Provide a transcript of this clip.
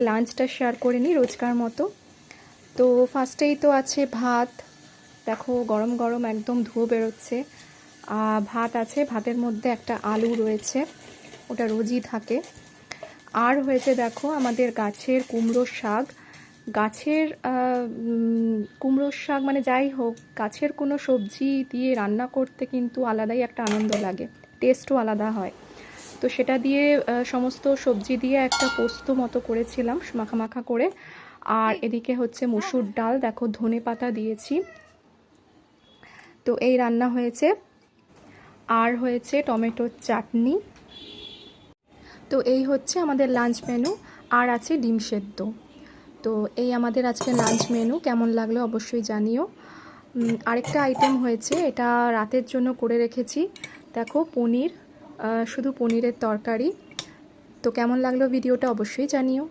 লাঞ্চটা শেয়ার করে নিই রোজকার মতো। তো ফার্স্টেই তো আছে ভাত, দেখো গরম গরম একদম ধুয়ো বেরোচ্ছে। ভাত আছে, ভাতের মধ্যে একটা আলু রয়েছে, ওটা রোজই থাকে। আর হয়েছে দেখো আমাদের গাছের কুমড়োর শাক। গাছের কুমড়োর শাক মানে যাই হোক, গাছের কোনো সবজি দিয়ে রান্না করতে কিন্তু আলাদাই একটা আনন্দ লাগে, টেস্টও আলাদা হয়। তো সেটা দিয়ে সমস্ত সবজি দিয়ে একটা পোস্ত মতো করেছিলাম মাখা মাখা করে। আর এদিকে হচ্ছে মসুর ডাল, দেখো ধনে পাতা দিয়েছি। তো এই রান্না হয়েছে। আর হয়েছে টমেটোর চাটনি। তো এই হচ্ছে আমাদের লাঞ্চ মেনু। আর আছে ডিম সেদ্ধ। তো এই আমাদের আজকে লাঞ্চ মেনু। কেমন লাগলো অবশ্যই জানিও। আরেকটা আইটেম হয়েছে, এটা রাতের জন্য করে রেখেছি, দেখো পনির, শুধু পনিরের তরকারি। তো কেমন লাগলো ভিডিওটা অবশ্যই জানিও।